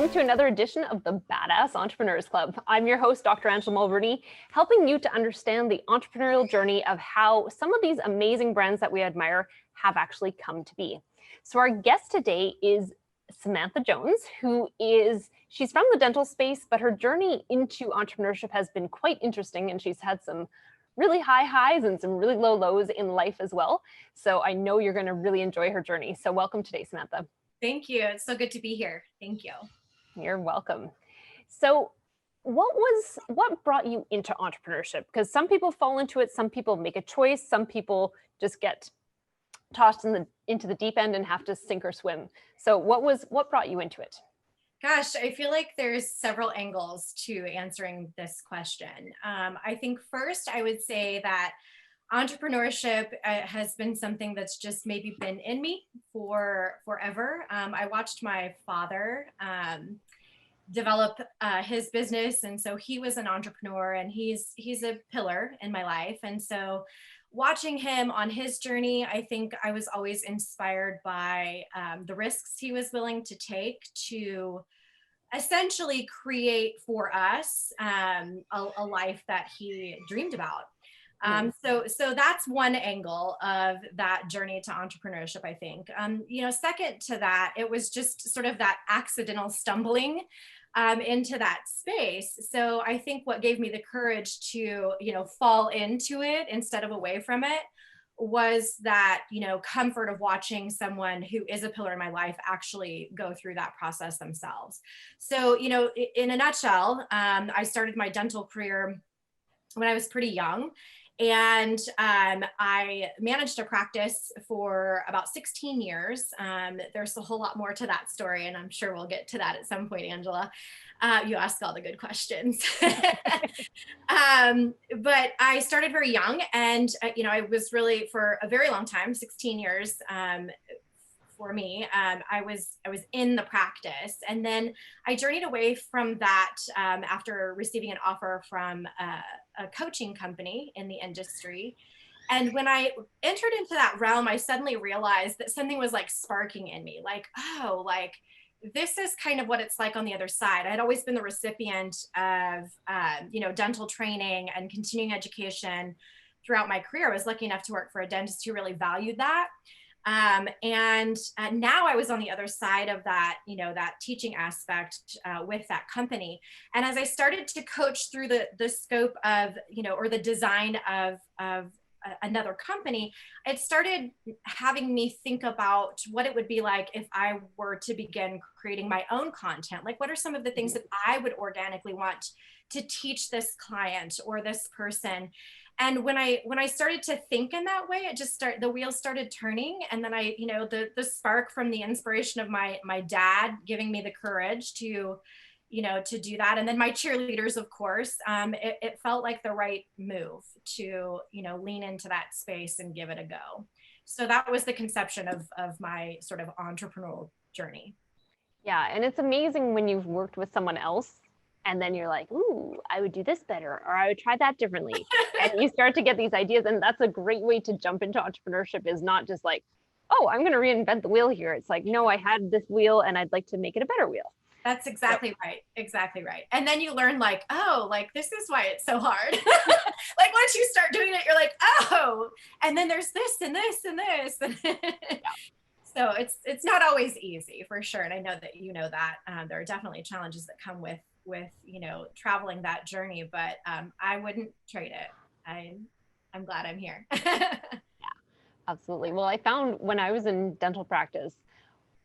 welcome to another edition of the Badass Entrepreneurs Club. I'm your host, Dr. Angela Mulroney, helping you to understand the entrepreneurial journey of how some of these amazing brands that we admire have actually come to be. So our guest today is Samantha Jones, she's from the dental space, but her journey into entrepreneurship has been quite interesting, and she's had some really high highs and some really low lows in life as well. So I know you're going to really enjoy her journey. So welcome today, Samantha. Thank you. It's so good to be here. Thank you. You're welcome. So what brought you into entrepreneurship? Because some people fall into it, some people make a choice, some people just get tossed into the deep end and have to sink or swim. So what brought you into it? Gosh, I feel like there's several angles to answering this question. I think first I would say that entrepreneurship has been something that's just maybe been in me for forever. I watched my father develop his business, and so he was an entrepreneur, and he's a pillar in my life. And so watching him on his journey, I think I was always inspired by the risks he was willing to take to essentially create for us a life that he dreamed about. So that's one angle of that journey to entrepreneurship, I think. Second to that, it was just sort of that accidental stumbling into that space. So I think what gave me the courage to, fall into it instead of away from it was that, comfort of watching someone who is a pillar in my life actually go through that process themselves. So, in a nutshell, I started my dental career when I was pretty young. And I managed a practice for about 16 years. There's a whole lot more to that story, and I'm sure we'll get to that at some point, Angela. You ask all the good questions. But I started very young, and I was really, for a very long time, 16 years, for me, I was in the practice, and then I journeyed away from that after receiving an offer from a coaching company in the industry. And when I entered into that realm, I suddenly realized that something was like sparking in me, like, oh, like this is kind of what it's like on the other side. I'd always been the recipient of dental training and continuing education throughout my career. I was lucky enough to work for a dentist who really valued that. And now I was on the other side of that, that teaching aspect with that company. And as I started to coach through the scope of, or the design of another company, it started having me think about what it would be like if I were to begin creating my own content. Like, what are some of the things that I would organically want to teach this client or this person? And when I started to think in that way, the wheels started turning. And then the spark from the inspiration of my dad giving me the courage to do that. And then my cheerleaders, of course, it felt like the right move to, lean into that space and give it a go. So that was the conception of my sort of entrepreneurial journey. Yeah, and it's amazing when you've worked with someone else and then you're like, ooh, I would do this better, or I would try that differently. And you start to get these ideas. And that's a great way to jump into entrepreneurship, is not just like, oh, I'm going to reinvent the wheel here. It's like, no, I had this wheel and I'd like to make it a better wheel. That's exactly right. Exactly right. And then you learn like, oh, like this is why it's so hard. Like once you start doing it, you're like, oh, and then there's this and this and this. Yeah. So it's not always easy, for sure. And I know that that there are definitely challenges that come with traveling that journey, but I wouldn't trade it. I'm glad I'm here. Yeah, absolutely. Well, I found when I was in dental practice,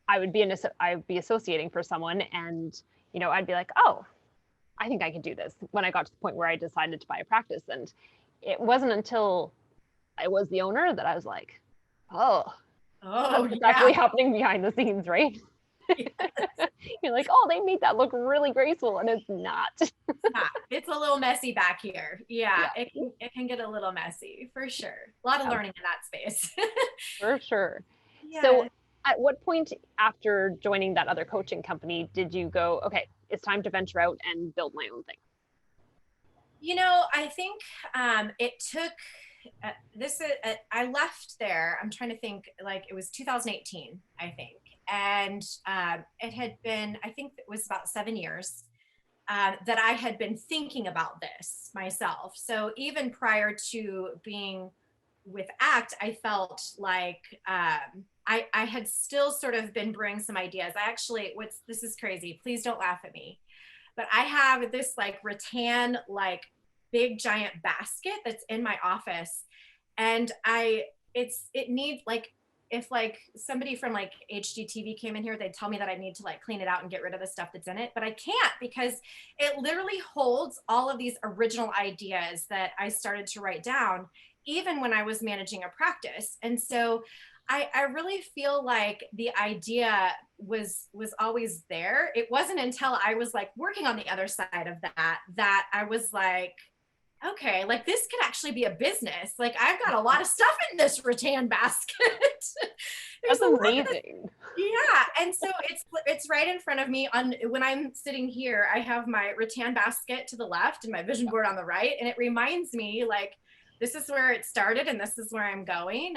I would be associating for someone, and I'd be like, oh, I think I can do this, when I got to the point where I decided to buy a practice. And it wasn't until I was the owner that I was like, oh, that's actually happening behind the scenes, right? Yes. You're like, oh, they made that look really graceful, and it's not. It's a little messy back here. Yeah. It can get a little messy, for sure. A lot of learning in that space. For sure. Yeah. So at what point after joining that other coaching company did you go, okay, it's time to venture out and build my own thing? I think it took I left there. I'm trying to think, like it was 2018, I think. And it had been, I think it was about 7 years that I had been thinking about this myself. So even prior to being with ACT, I felt like I had still sort of been brewing some ideas. I actually, this is crazy. Please don't laugh at me. But I have this like rattan, like big giant basket that's in my office. And it needs like, if like somebody from like HGTV came in here, they'd tell me that I need to like clean it out and get rid of the stuff that's in it, but I can't because it literally holds all of these original ideas that I started to write down even when I was managing a practice. And so I really feel like the idea was always there. It wasn't until I was like working on the other side of that I was like, okay, like this could actually be a business. Like I've got a lot of stuff in this rattan basket. That's amazing. Yeah, and so it's right in front of me. On when I'm sitting here, I have my rattan basket to the left and my vision board on the right, and it reminds me like this is where it started and this is where I'm going.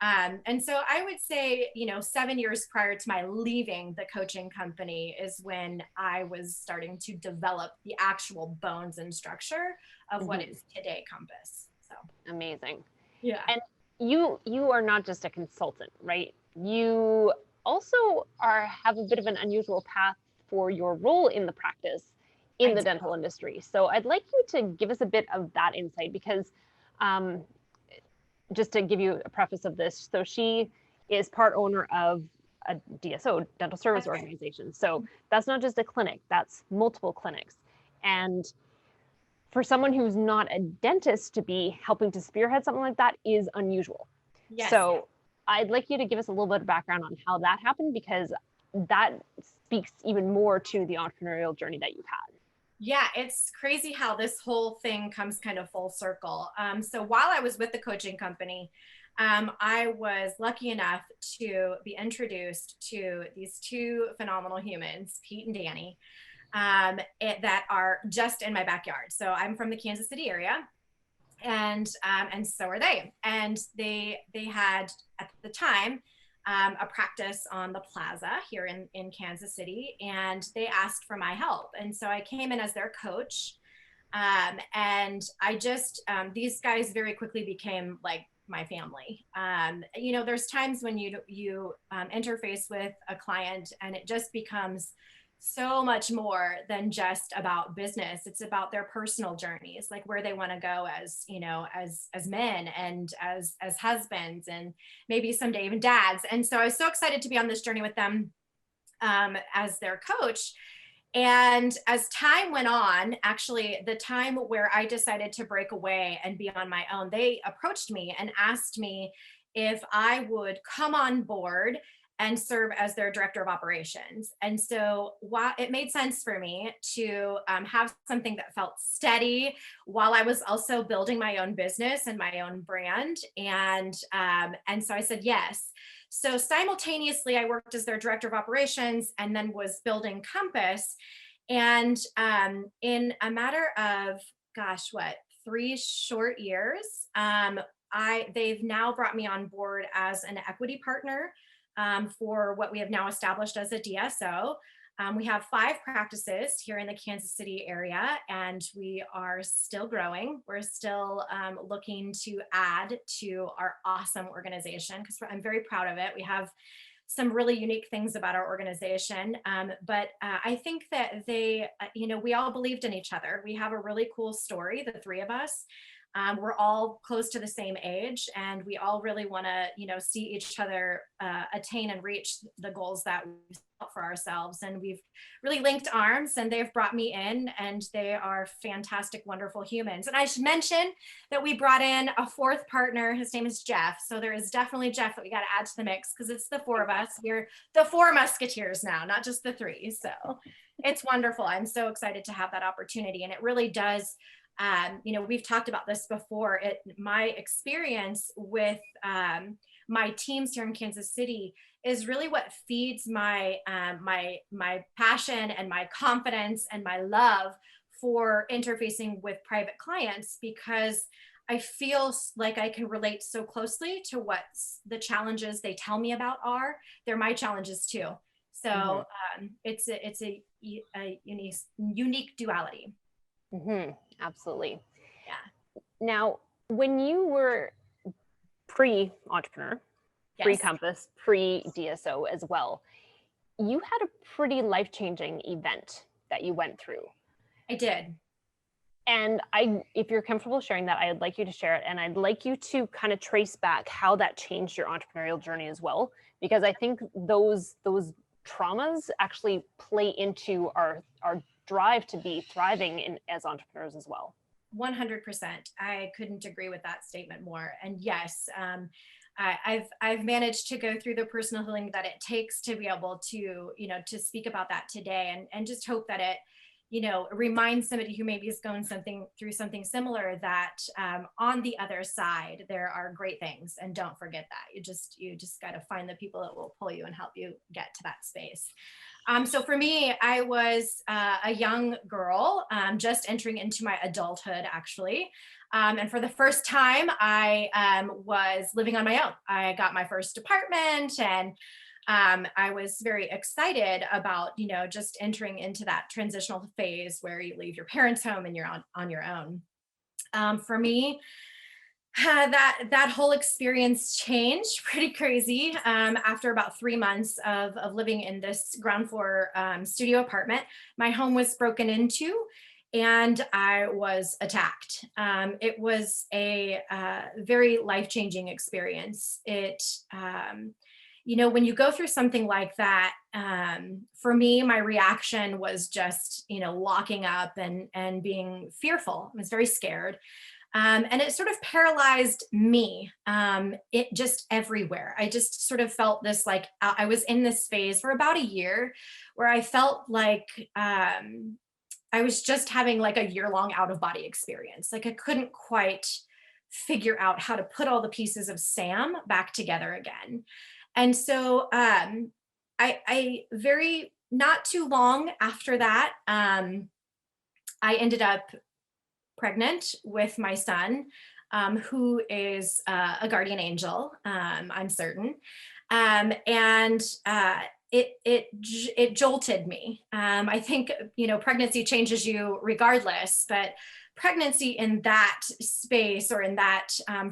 And so I would say, 7 years prior to my leaving the coaching company is when I was starting to develop the actual bones and structure of what is today Compass. So amazing. yeah. And you are not just a consultant, right? You also have a bit of an unusual path for your role in the practice in the dental industry. So I'd like you to give us a bit of that insight because just to give you a preface of this, so she is part owner of a DSO, dental service organization. So that's not just a clinic, that's multiple clinics. And for someone who's not a dentist to be helping to spearhead something like that is unusual. Yes. So I'd like you to give us a little bit of background on how that happened, because that speaks even more to the entrepreneurial journey that you've had. Yeah, it's crazy how this whole thing comes kind of full circle. So while I was with the coaching company, I was lucky enough to be introduced to these two phenomenal humans, Pete and Danny, that are just in my backyard. So I'm from the Kansas City area, and so are they. And they had at the time a practice on the plaza here in Kansas City, and they asked for my help. And so I came in as their coach. And I just, these guys very quickly became like my family. There's times when you interface with a client and it just becomes so much more than just about business. It's about their personal journeys, like where they want to go as, as men and as husbands and maybe someday even dads. And so I was so excited to be on this journey with them as their coach. And as time went on, actually the time where I decided to break away and be on my own, they approached me and asked me if I would come on board and serve as their director of operations. And so while it made sense for me to have something that felt steady while I was also building my own business and my own brand. And so I said yes. So simultaneously, I worked as their director of operations and then was building Compass. And in a matter of, 3 short years, they've now brought me on board as an equity partner for what we have now established as a DSO. We have 5 practices here in the Kansas City area, and we are still growing. We're still looking to add to our awesome organization because I'm very proud of it. We have some really unique things about our organization. But I think that we all believed in each other. We have a really cool story, the 3 of us. We're all close to the same age, and we all really want to, see each other attain and reach the goals that we set for ourselves. And we've really linked arms, and they've brought me in, and they are fantastic, wonderful humans. And I should mention that we brought in a 4th partner. His name is Jeff. So there is definitely Jeff that we got to add to the mix because it's the 4 of us. We're the 4 musketeers now, not just the 3. So it's wonderful. I'm so excited to have that opportunity. And it really does. We've talked about this before. My experience with my teams here in Kansas City is really what feeds my passion and my confidence and my love for interfacing with private clients, because I feel like I can relate so closely to what the challenges they tell me about are. They're my challenges too. So it's a unique duality. Absolutely. Yeah. Now, when you were pre-entrepreneur, Yes, pre-Compass, pre-DSO as well, you had a pretty life-changing event that you went through. I did. And if you're comfortable sharing that, I'd like you to share it. And I'd like you to kind of trace back how that changed your entrepreneurial journey as well, because I think those traumas actually play into our drive to be thriving as entrepreneurs as well. 100%. I couldn't agree with that statement more. And yes, I've managed to go through the personal healing that it takes to be able to, to speak about that today, and just hope that it, reminds somebody who maybe is going through something similar that on the other side, there are great things. And don't forget that. You just got to find the people that will pull you and help you get to that space. So for me, I was a young girl, just entering into my adulthood, actually. And for the first time, I was living on my own. I got my first apartment, and I was very excited about, just entering into that transitional phase where you leave your parents' home and you're on your own. For me, that whole experience changed pretty crazy after about 3 months of living in this ground floor studio apartment. My home was broken into and I was attacked. It was a very life-changing experience. When you go through something like that, for me, my reaction was just, locking up and being fearful. I was very scared. And it sort of paralyzed me, it just everywhere. I just sort of felt this, like I was in this phase for about a year where I felt like I was just having like a year-long out-of-body experience. Like I couldn't quite figure out how to put all the pieces of Sam back together again. And so I very not too long after that, I ended up pregnant with my son, who is a guardian angel, I'm certain. And it jolted me. I think, pregnancy changes you regardless, but pregnancy in that space or in that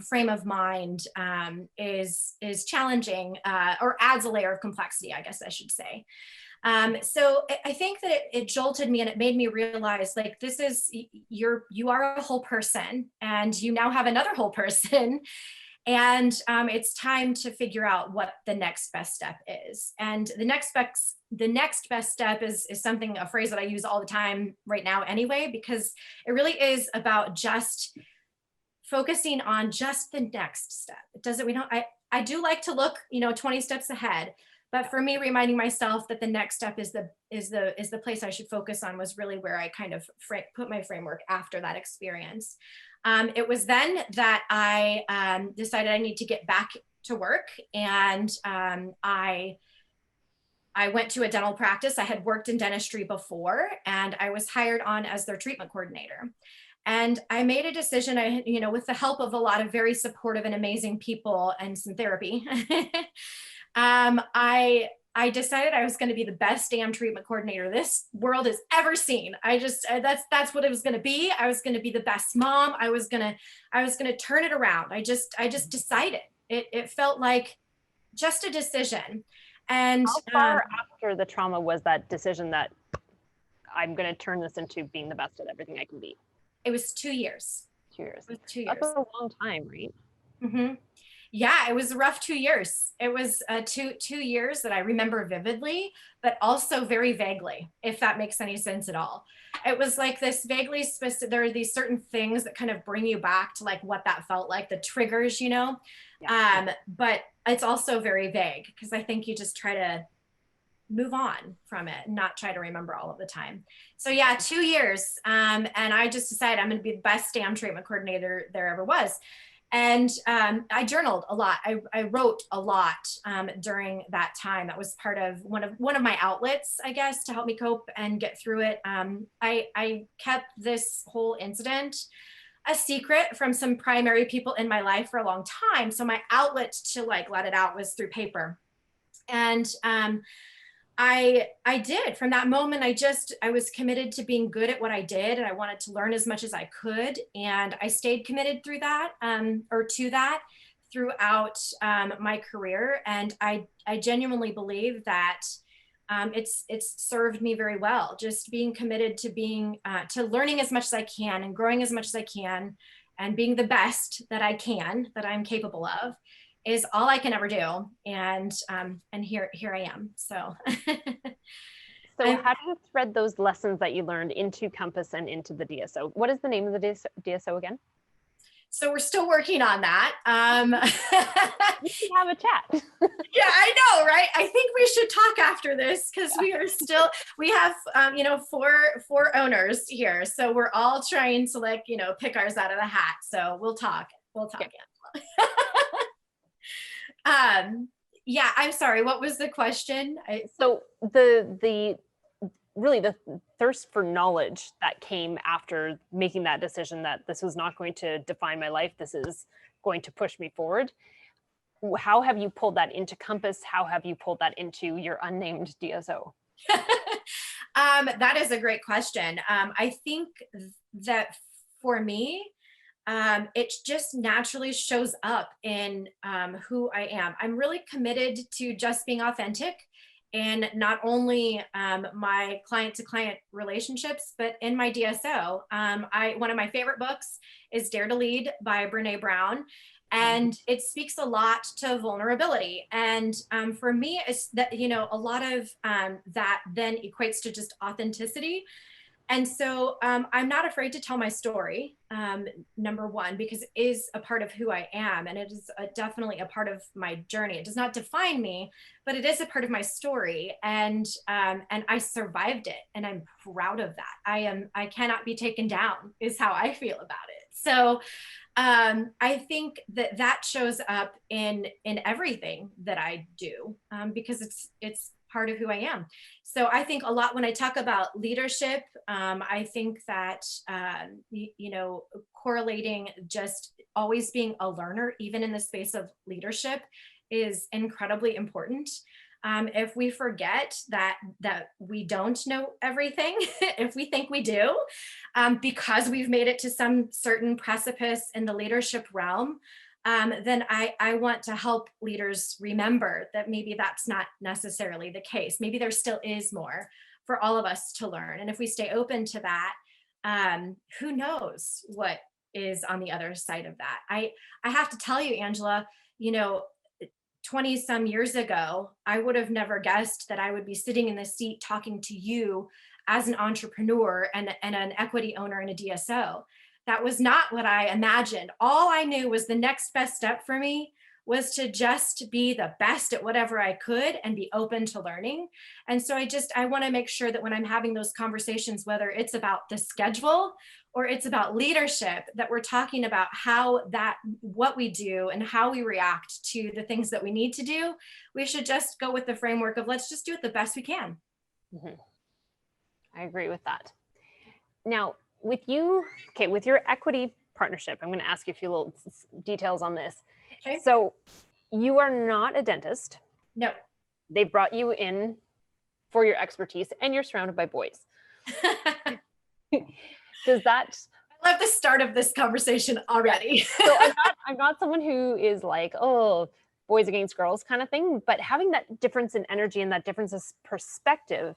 frame of mind is challenging, or adds a layer of complexity, I guess I should say. So I think that it jolted me and it made me realize, like, you are a whole person and you now have another whole person. And it's time to figure out what the next best step is. And the next best step is a phrase that I use all the time right now anyway, because it really is about just focusing on just the next step. I do like to look, 20 steps ahead. But for me, reminding myself that the next step is the place I should focus on was really where I kind of put my framework after that experience. It was then that I decided I need to get back to work, and I went to a dental practice. I had worked in dentistry before, and I was hired on as their treatment coordinator. And I made a decision, with the help of a lot of very supportive and amazing people and some therapy. I decided I was going to be the best damn treatment coordinator this world has ever seen. That's what it was going to be. I was going to be the best mom. I was going to turn it around. I just decided. It felt like just a decision. And how far after the trauma was that decision that I'm going to turn this into being the best at everything I can be? It was 2 years. 2 years. It was 2 years. That's a long time, right? Mm-hmm. Yeah, it was a rough 2 years. It was 2 years that I remember vividly, but also very vaguely, if that makes any sense at all. It was like this vaguely specific, there are these certain things that kind of bring you back to like what that felt like, the triggers, Yeah. But it's also very vague because I think you just try to move on from it and not try to remember all of the time. So yeah, 2 years. And I just decided I'm going to be the best damn treatment coordinator there ever was. And I journaled a lot. I wrote a lot during that time. That was part of one of my outlets, I guess, to help me cope and get through it. I kept this whole incident a secret from some primary people in my life for a long time. So my outlet to like let it out was through paper. And I did. From that moment, I was committed to being good at what I did, and I wanted to learn as much as I could. And I stayed committed through that, or to that, throughout my career. And I genuinely believe that it's served me very well. Just being committed to being to learning as much as I can and growing as much as I can, and being the best that I can, that I'm capable of, is all I can ever do. And here I am. So. So how do you thread those lessons that you learned into Compass and into the DSO? What is the name of the DSO again? So we're still working on that. We should have a chat. Yeah, I know, right? I think we should talk after this, because we have, four owners here. So we're all trying to like, pick ours out of the hat. So we'll talk. Okay. Yeah, I'm sorry. What was the question? So the really the thirst for knowledge that came after making that decision that this was not going to define my life, this is going to push me forward. How have you pulled that into Compass? How have you pulled that into your unnamed DSO? That is a great question. I think that for me, it just naturally shows up in who I am. I'm really committed to just being authentic, and not only my client-to-client relationships, but in my DSO. One of my favorite books is Dare to Lead by Brene Brown, and it speaks a lot to vulnerability. And for me, it's that, a lot of that then equates to just authenticity. And so I'm not afraid to tell my story, number one, because it is a part of who I am, and it is definitely a part of my journey. It does not define me, but it is a part of my story, and I survived it, and I'm proud of that. I cannot be taken down, is how I feel about it. So I think that shows up in everything that I do, because it's part of who I am. So I think a lot when I talk about leadership, I think that, correlating just always being a learner, even in the space of leadership, is incredibly important. If we forget that we don't know everything, if we think we do, because we've made it to some certain precipice in the leadership realm, then I want to help leaders remember that maybe that's not necessarily the case. Maybe there still is more for all of us to learn. And if we stay open to that, who knows what is on the other side of that. I have to tell you, Angela, 20 some years ago, I would have never guessed that I would be sitting in this seat talking to you as an entrepreneur and an equity owner in a DSO. That was not what I imagined. All I knew was the next best step for me was to just be the best at whatever I could and be open to learning. And so I want to make sure that when I'm having those conversations, whether it's about the schedule or it's about leadership, that we're talking about what we do and how we react to the things that we need to do. We should just go with the framework of let's just do it the best we can. Mm-hmm. I agree with that. Now, with your equity partnership, I'm going to ask you a few little details on this. Okay. So you are not a dentist. No. They brought you in for your expertise, and you're surrounded by boys. Does that... I love the start of this conversation already. So I'm not someone who is like, oh, boys against girls kind of thing, but having that difference in energy and that difference of perspective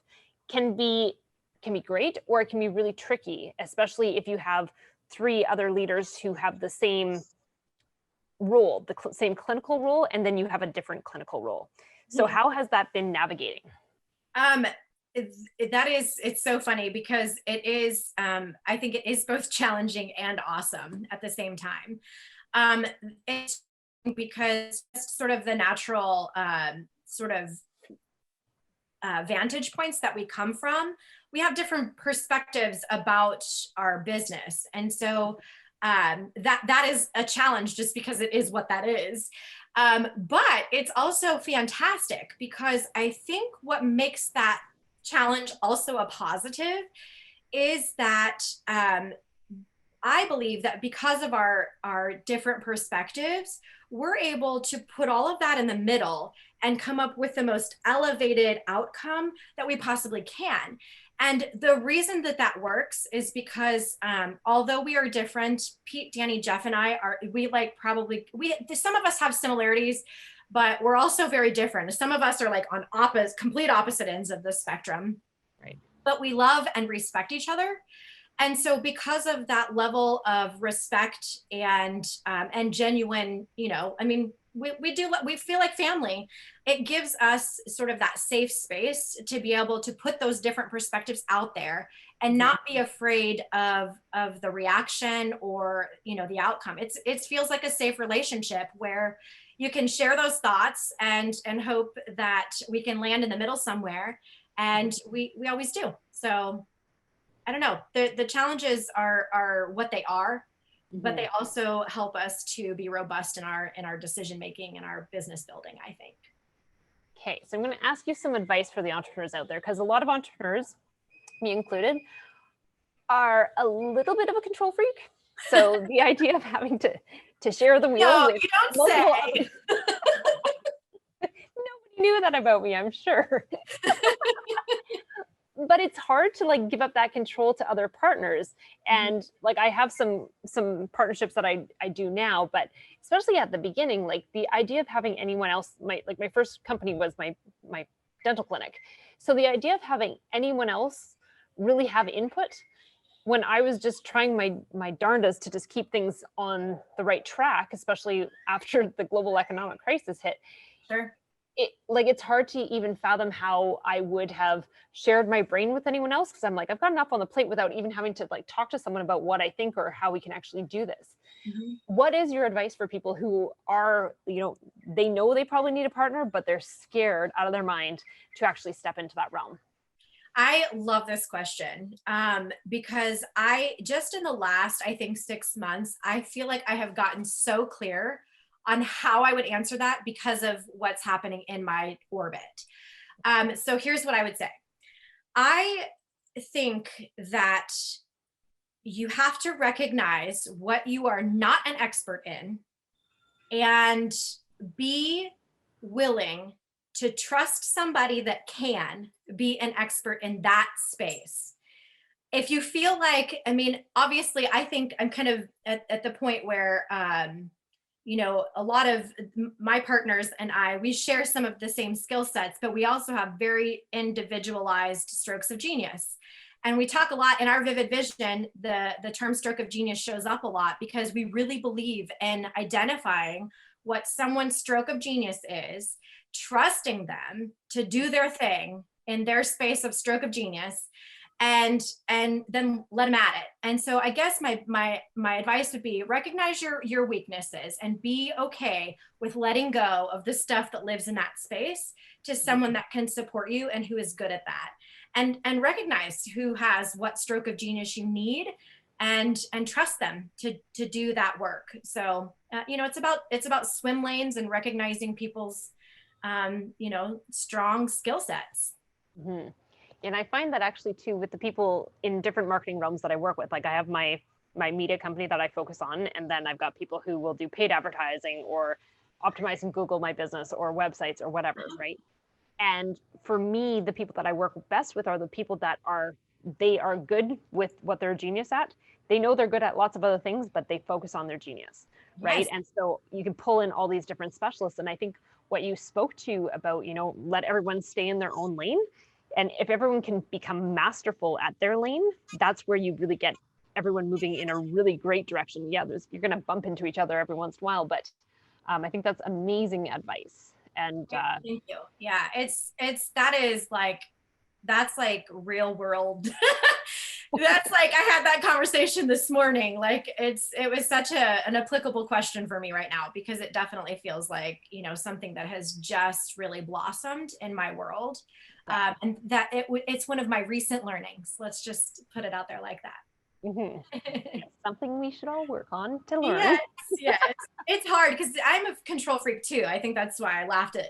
can be great, or it can be really tricky, especially if you have three other leaders who have the same role, the same clinical role, and then you have a different clinical role. So how has that been navigating? It's so funny because it is, I think it is both challenging and awesome at the same time. It's because it's sort of the natural vantage points that we come from. We have different perspectives about our business. And so that is a challenge just because it is what that is. But it's also fantastic because I think what makes that challenge also a positive is that I believe that because of our different perspectives, we're able to put all of that in the middle and come up with the most elevated outcome that we possibly can. And the reason that that works is because although we are different, Pete, Danny, Jeff, and I are, some of us have similarities, but we're also very different. Some of us are like on complete opposite ends of the spectrum, Right. but we love and respect each other. And so because of that level of respect and genuine, I mean, we feel like family. It gives us sort of that safe space to be able to put those different perspectives out there and not be afraid of the reaction or, the outcome. It feels like a safe relationship where you can share those thoughts and hope that we can land in the middle somewhere. And we always do. So I don't know. The challenges are what they are, but they also help us to be robust in our decision making and our business building, I think. Okay, so I'm going to ask you some advice for the entrepreneurs out there, because a lot of entrepreneurs, me included, are a little bit of a control freak. So the idea of having to share the wheel with you don't multiple say. others. Nobody knew that about me, I'm sure. But it's hard to like give up that control to other partners. And like I have some partnerships that I do now, but especially at the beginning, like the idea of having anyone else, my first company was my dental clinic. So the idea of having anyone else really have input when I was just trying my darndest to just keep things on the right track, especially after the global economic crisis hit. Sure. It's hard to even fathom how I would have shared my brain with anyone else, because I'm like, I've got enough on the plate without even having to like talk to someone about what I think or how we can actually do this. What is your advice for people who are, they know they probably need a partner, but they're scared out of their mind to actually step into that realm? I love this question because I just in the last, I think 6 months, I feel like I have gotten so clear on how I would answer that because of what's happening in my orbit. So here's what I would say. I think that you have to recognize what you are not an expert in and be willing to trust somebody that can be an expert in that space. If you feel like, I mean, obviously, I think I'm kind of at the point where, a lot of my partners and we share some of the same skill sets, but we also have very individualized strokes of genius. And we talk a lot in our Vivid Vision, the term stroke of genius shows up a lot because we really believe in identifying what someone's stroke of genius is, trusting them to do their thing in their space of stroke of genius, and then let them at it. And so I guess my advice would be recognize your weaknesses and be okay with letting go of the stuff that lives in that space to someone that can support you and who is good at that. And recognize who has what stroke of genius you need and trust them to do that work. So it's about swim lanes and recognizing people's strong skill sets. And I find that actually too with the people in different marketing realms that I work with. Like I have my media company that I focus on, and then I've got people who will do paid advertising or optimizing Google My Business or websites or whatever, right? And for me, the people that I work best with are the people that are good with what they're a genius at. They know they're good at lots of other things, but they focus on their genius, right? Yes. And so you can pull in all these different specialists. And I think what you spoke to about, let everyone stay in their own lane. And if everyone can become masterful at their lane, that's where you really get everyone moving in a really great direction. Yeah, you're going to bump into each other every once in a while, but I think that's amazing advice. And thank you. Yeah, that's like real world. That's like, I had that conversation this morning. Like it was such an applicable question for me right now, because it definitely feels like, something that has just really blossomed in my world. And that it's one of my recent learnings. Let's just put it out there like that. It's something we should all work on to learn. Yes, yes. It's hard because I'm a control freak too. I think that's why I laughed at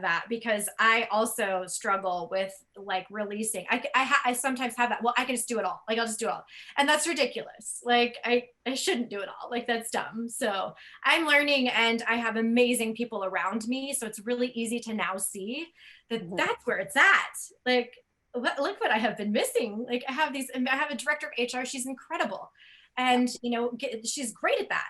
that, because I also struggle with like releasing. I sometimes have that. Well, I can just do it all. Like I'll just do it all, and that's ridiculous. Like I shouldn't do it all. Like that's dumb. So I'm learning, and I have amazing people around me. So it's really easy to now see that that's where it's at. Like look what I have been missing. Like I have a director of HR. She's incredible, and she's great at that.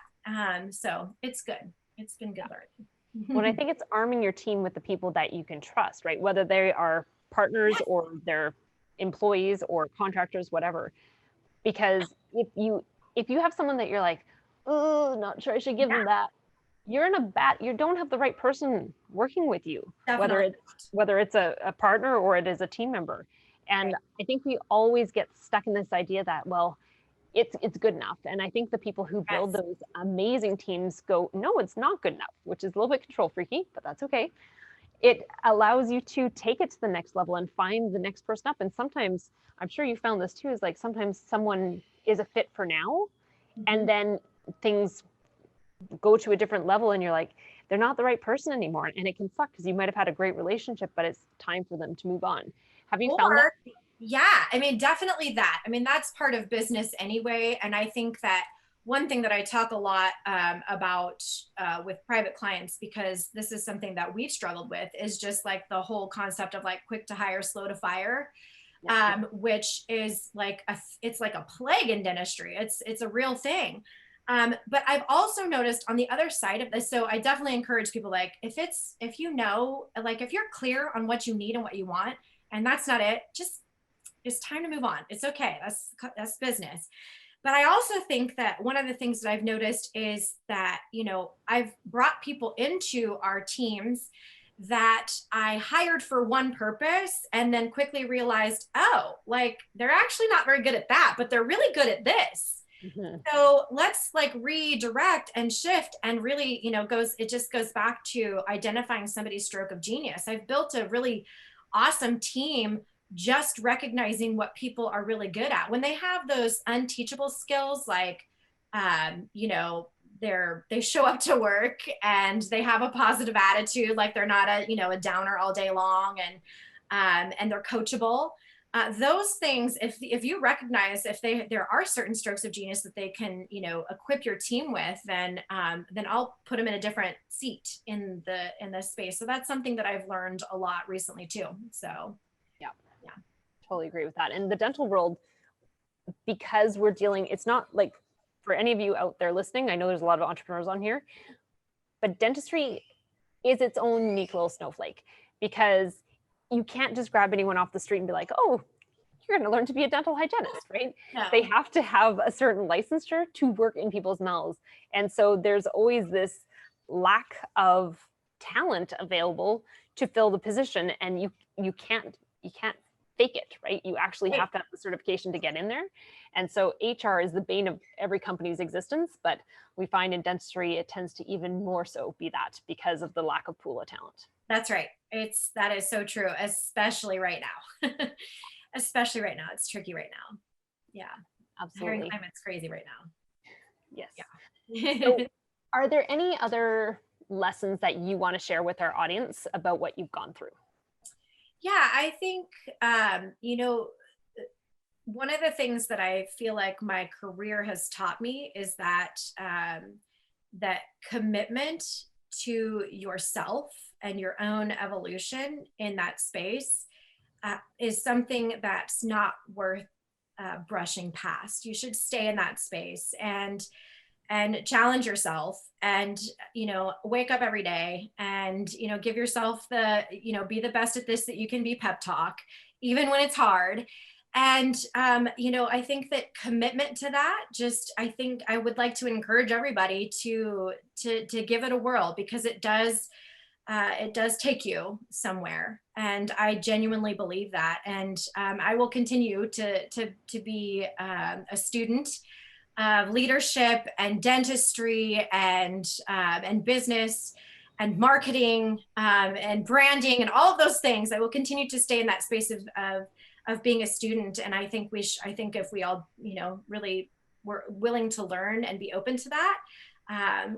So it's good. It's been good learning. Well, I think it's arming your team with the people that you can trust, right? Whether they are partners or they're employees or contractors, whatever. Because if you have someone that you're like, oh, not sure I should give them that, you're in you don't have the right person working with you. Definitely. whether it's a partner or it is a team member. And I think we always get stuck in this idea that, well, it's good enough. And I think the people who build those amazing teams go, no, it's not good enough, which is a little bit control freaky, but that's okay. It allows you to take it to the next level and find the next person up. And sometimes, I'm sure you found this too, is like sometimes someone is a fit for now, and then things go to a different level and you're like, they're not the right person anymore. And it can suck because you might have had a great relationship, but it's time for them to move on. Have you found that? Yeah, I mean, definitely that. I mean, that's part of business anyway. And I think that one thing that I talk a lot about with private clients, because this is something that we've struggled with, is just like the whole concept of like quick to hire, slow to fire, which is like it's like a plague in dentistry. It's a real thing. But I've also noticed on the other side of this, so I definitely encourage people, like if you're clear on what you need and what you want, and that's not it, it's time to move on. It's okay. That's business. But I also think that one of the things that I've noticed is that, I've brought people into our teams that I hired for one purpose and then quickly realized, oh, like they're actually not very good at that, but they're really good at this. So let's like redirect and shift, and really, it just goes back to identifying somebody's stroke of genius. I've built a really awesome team just recognizing what people are really good at. When they have those unteachable skills, like, they show up to work and they have a positive attitude, like they're not a downer all day long, and they're coachable. Those things, if you recognize there are certain strokes of genius that they can equip your team with, then I'll put them in a different seat in the space. So that's something that I've learned a lot recently too. So yeah, totally agree with that. In the dental world, because we're dealing, it's not like, for any of you out there listening, I know there's a lot of entrepreneurs on here, but dentistry is its own unique little snowflake, because you can't just grab anyone off the street and be like, oh, you're going to learn to be a dental hygienist, right? No. They have to have a certain licensure to work in people's mouths. And so there's always this lack of talent available to fill the position, and you can't fake it, right? You actually have to have the certification to get in there. And so HR is the bane of every company's existence, but we find in dentistry, it tends to even more so be that, because of the lack of pool of talent. That's right. That is so true, especially right now. Especially right now. It's tricky right now. Yeah. Absolutely. Hiring climate's crazy right now. Yes. Yeah. So are there any other lessons that you want to share with our audience about what you've gone through? Yeah, I think, one of the things that I feel like my career has taught me is that that commitment to yourself and your earn evolution in that space is something that's not worth brushing past. You should stay in that space and challenge yourself, and wake up every day and give yourself be the best at this that you can be, pep talk even when it's hard. And I think that commitment to that, I think I would like to encourage everybody to give it a whirl, because it does take you somewhere. And I genuinely believe that. And I will continue to be a student of leadership and dentistry and business and marketing and branding and all of those things. I will continue to stay in that space of being a student. And I think if we all really were willing to learn and be open to that,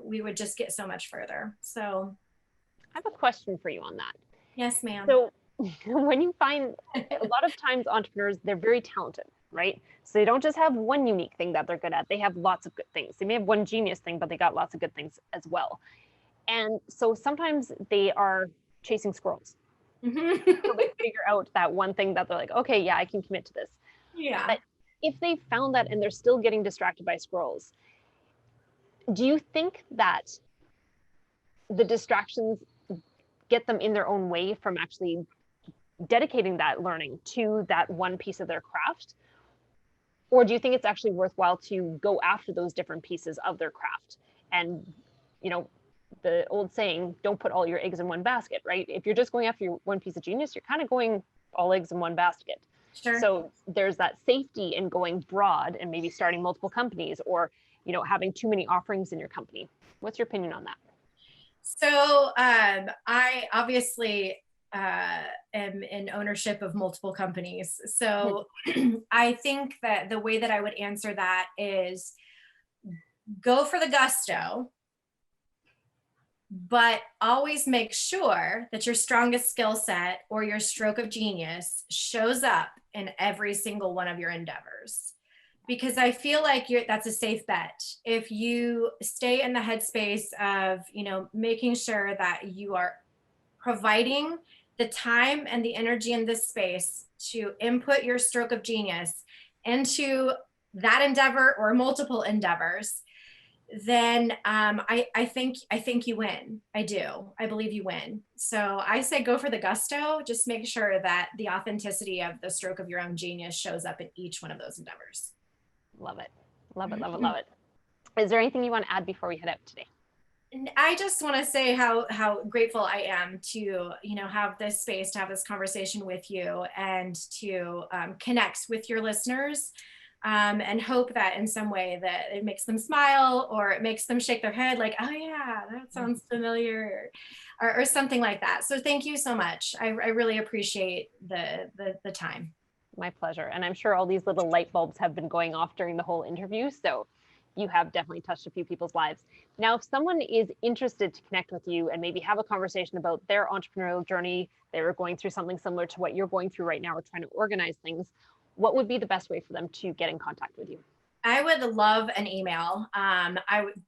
we would just get so much further. So I have a question for you on that. yes, ma'am. So when you find a lot of times entrepreneurs, they're very talented, right? So they don't just have one unique thing that they're good at. They have lots of good things. They may have one genius thing, but they got lots of good things as well. And so sometimes they are chasing squirrels. So they figure out that one thing that they're like, okay, yeah, I can commit to this. Yeah. But if they found that and they're still getting distracted by squirrels, do you think that the distractions get them in their own way from actually dedicating that learning to that one piece of their craft? Or do you think it's actually worthwhile to go after those different pieces of their craft? And, you know, the old saying, don't put all your eggs in one basket, right? If you're just going after your one piece of genius, you're kind of going all eggs in one basket. Sure. So there's that safety in going broad and maybe starting multiple companies, or, you know, having too many offerings in your company. What's your opinion on that? So I obviously am in ownership of multiple companies. So I think that the way that I would answer that is go for the gusto, but always make sure that your strongest skill set or your stroke of genius shows up in every single one of your endeavors. Because I feel like that's a safe bet. If you stay in the headspace of, you know, making sure that you are providing the time and the energy in this space to input your stroke of genius into that endeavor or multiple endeavors, then I think you win. I do. I believe you win. So I say go for the gusto. Just make sure that the authenticity of the stroke of your own genius shows up in each one of those endeavors. Love it. Love it, love it, love it. Is there anything you want to add before we head out today? I just want to say how grateful I am to, you know, have this space, to have this conversation with you, and to connect with your listeners, and hope that in some way that it makes them smile, or it makes them shake their head like, oh yeah, that sounds familiar, or something like that. So thank you so much. I really appreciate the time. My pleasure. And I'm sure all these little light bulbs have been going off during the whole interview. So you have definitely touched a few people's lives. Now, if someone is interested to connect with you and maybe have a conversation about their entrepreneurial journey, they were going through something similar to what you're going through right now, or trying to organize things, what would be the best way for them to get in contact with you? I would love an email,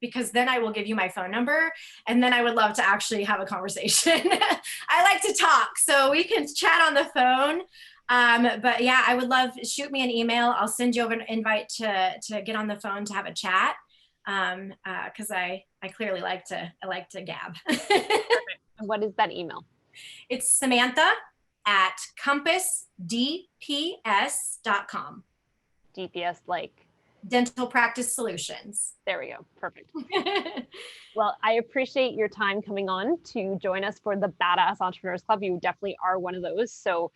because then I will give you my phone number, and then I would love to actually have a conversation. I like to talk, so we can chat on the phone. But yeah, I would love, shoot me an email. I'll send you over an invite to get on the phone to have a chat. Cause I clearly like to gab. Perfect. And what is that email? It's Samantha@compassdps.com. DPS, like Dental Practice Solutions. There we go. Perfect. Well, I appreciate your time coming on to join us for the Badass Entrepreneurs Club. You definitely are one of those. So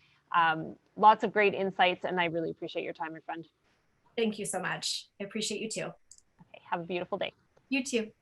lots of great insights, and I really appreciate your time, my friend. Thank you so much. I appreciate you too. Okay, have a beautiful day. You too.